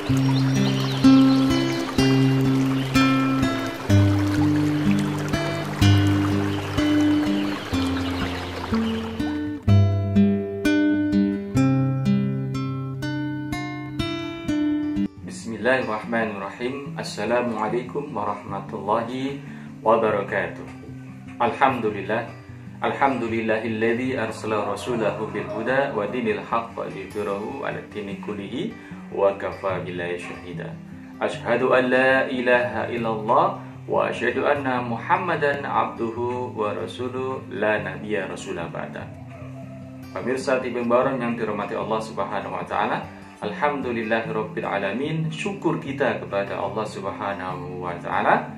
Bismillahirrahmanirrahim. Assalamualaikum warahmatullahi wabarakatuh. Alhamdulillahilladzi arsala rasulahu bil huda wa dinil haqq liyudhhirahu 'ala dini kullihi wa kafa billahi syahida. Asyhadu an la ilaha illallah wa asyhadu anna Muhammadan abduhu wa rasuluhu la nabiyya rasulah ba'da. Pemirsa TV Baron yang dirahmati Allah Subhanahu wa taala, alhamdulillahirabbil alamin. Syukur kita kepada Allah Subhanahu wa taala.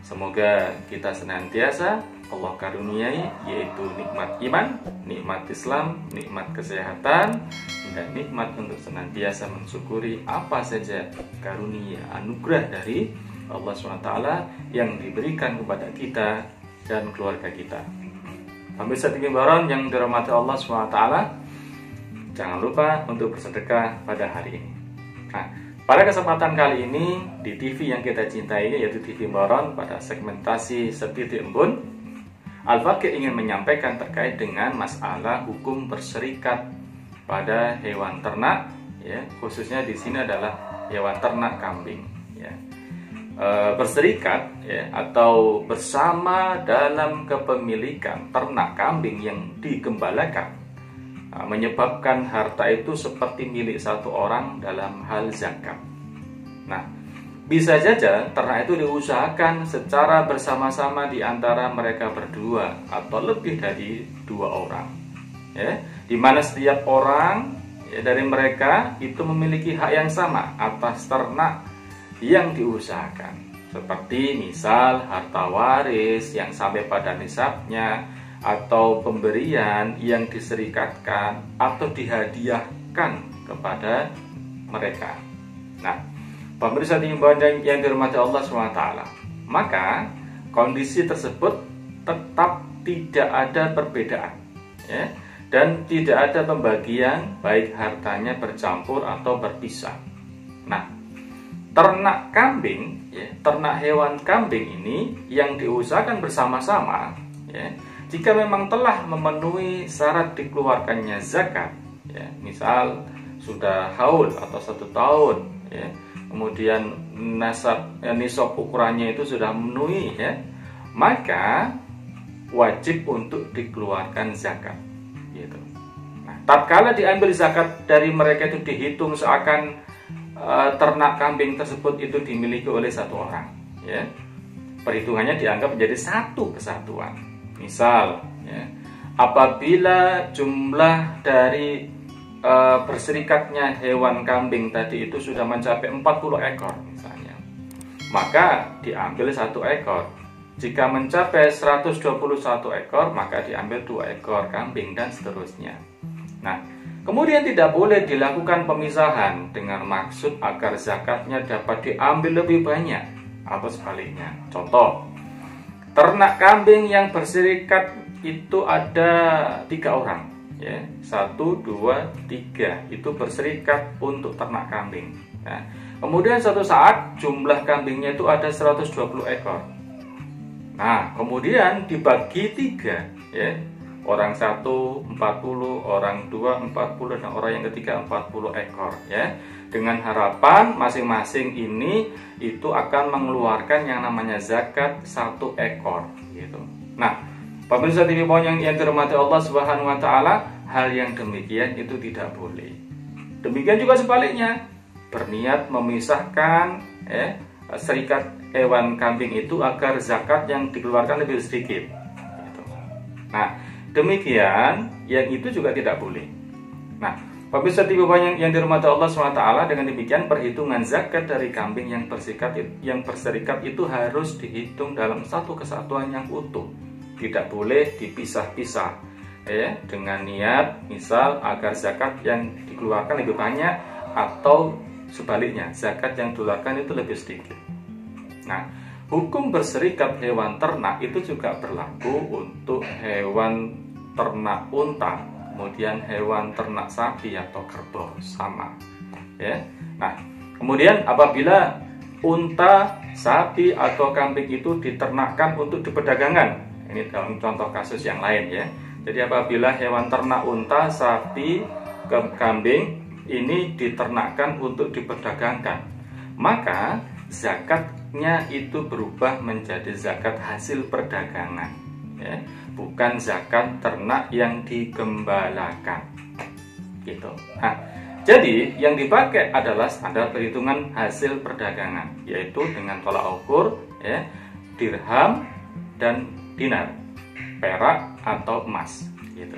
Semoga kita senantiasa Allah karuniai, yaitu nikmat iman, nikmat Islam, nikmat kesehatan, dan nikmat untuk senantiasa mensyukuri apa saja karunia anugerah dari Allah SWT yang diberikan kepada kita dan keluarga kita. Pemirsa TV Baron yang dirahmati Allah SWT, jangan lupa untuk bersedekah pada hari ini. Nah, pada kesempatan kali ini di TV yang kita cintai ini, yaitu TV Baron, pada segmentasi Setitik Embun, Al-Fakih ingin menyampaikan terkait dengan masalah hukum berserikat pada hewan ternak, ya, khususnya di sini adalah hewan ternak kambing. Ya. Berserikat, ya, atau bersama dalam kepemilikan ternak kambing yang digembalakan menyebabkan harta itu seperti milik satu orang dalam hal zakat. Nah, bisa saja ternak itu diusahakan secara bersama-sama di antara mereka berdua atau lebih dari dua orang, ya, di mana setiap orang, ya, dari mereka itu memiliki hak yang sama atas ternak yang diusahakan, seperti misal harta waris yang sampai pada nisabnya, atau pemberian yang diserikatkan atau dihadiahkan kepada mereka. Nah, pemirsa yang dirahmati Allah SWT, maka kondisi tersebut tetap tidak ada perbedaan, ya, dan tidak ada pembagian baik hartanya bercampur atau berpisah. Nah, ternak kambing, ya, ternak hewan kambing ini yang diusahakan bersama-sama, ya, jika memang telah memenuhi syarat dikeluarkannya zakat, ya, misal sudah haul atau 1 tahun, ya, kemudian nisab ukurannya itu sudah memenuhi, ya, maka wajib untuk dikeluarkan zakat, gitu. Nah, tatkala diambil zakat dari mereka itu dihitung seakan ternak kambing tersebut itu dimiliki oleh satu orang, ya, perhitungannya dianggap menjadi satu kesatuan. Misal, ya, apabila jumlah dari berserikatnya hewan kambing tadi itu sudah mencapai 40 ekor misalnya, maka diambil 1 ekor. Jika mencapai 121 ekor, maka diambil 2 ekor kambing, dan seterusnya. Nah, kemudian tidak boleh dilakukan pemisahan dengan maksud agar zakatnya dapat diambil lebih banyak atau sebaliknya. Contoh, ternak kambing yang berserikat itu ada 3 orang, ya, 1, 2, 3 itu berserikat untuk ternak kambing. Nah, kemudian suatu saat jumlah kambingnya itu ada 120 ekor. Nah, kemudian dibagi 3, ya, orang 1 40, orang 2 40, dan orang yang ketiga 40 ekor, ya, dengan harapan masing-masing ini itu akan mengeluarkan yang namanya zakat 1 ekor, gitu. Nah, pemirsa TV Baron yang dirahmati Allah Subhanahu wa taala, hal yang demikian itu tidak boleh. Demikian juga sebaliknya, berniat memisahkan, serikat hewan kambing itu agar zakat yang dikeluarkan lebih sedikit, gitu. Nah, demikian yang itu juga tidak boleh. Nah, pemirsa TV Baron yang dirahmati Allah SWT, dengan demikian perhitungan zakat dari kambing yang berserikat itu harus dihitung dalam satu kesatuan yang utuh, tidak boleh dipisah-pisah, ya, dengan niat misal agar zakat yang dikeluarkan lebih banyak atau sebaliknya zakat yang dikeluarkan itu lebih sedikit. Nah, hukum berserikat hewan ternak itu juga berlaku untuk hewan ternak unta, kemudian hewan ternak sapi atau kerbau, sama, ya. Nah, Kemudian apabila unta, sapi atau kambing itu diternakkan untuk diperdagangkan, ini dalam contoh kasus yang lain ya. Jadi apabila hewan ternak unta, sapi, kambing ini diternakkan untuk diperdagangkan, maka zakatnya itu berubah menjadi zakat hasil perdagangan ya, bukan zakat ternak yang digembalakan gitu. Nah, jadi yang dipakai adalah standar perhitungan hasil perdagangan, yaitu dengan tolak ukur ya, dirham dan dinar, perak atau emas gitu.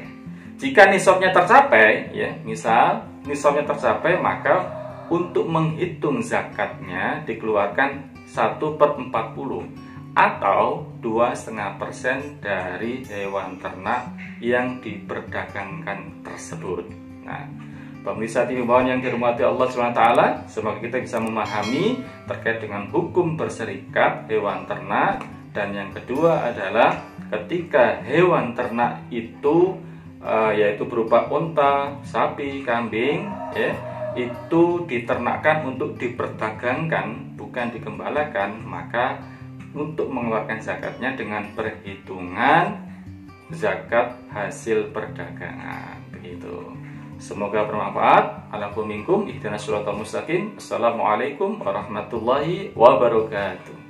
Jika nisabnya tercapai ya, misal nisabnya tercapai, maka untuk menghitung zakatnya dikeluarkan 1/40 atau 2,5% dari hewan ternak yang diperdagangkan tersebut. Nah, pemirsa TV Bawaan yang dirahmati Allah SWT, semoga kita bisa memahami terkait dengan hukum berserikat hewan ternak. Dan yang kedua adalah ketika hewan ternak itu yaitu berupa unta, sapi, kambing ya, itu diternakkan untuk diperdagangkan bukan digembalakan, maka untuk mengeluarkan zakatnya dengan perhitungan zakat hasil perdagangan begitu. Semoga bermanfaat. Ala minkum ihdinas shiratal mustaqim. Assalamualaikum warahmatullahi wabarakatuh.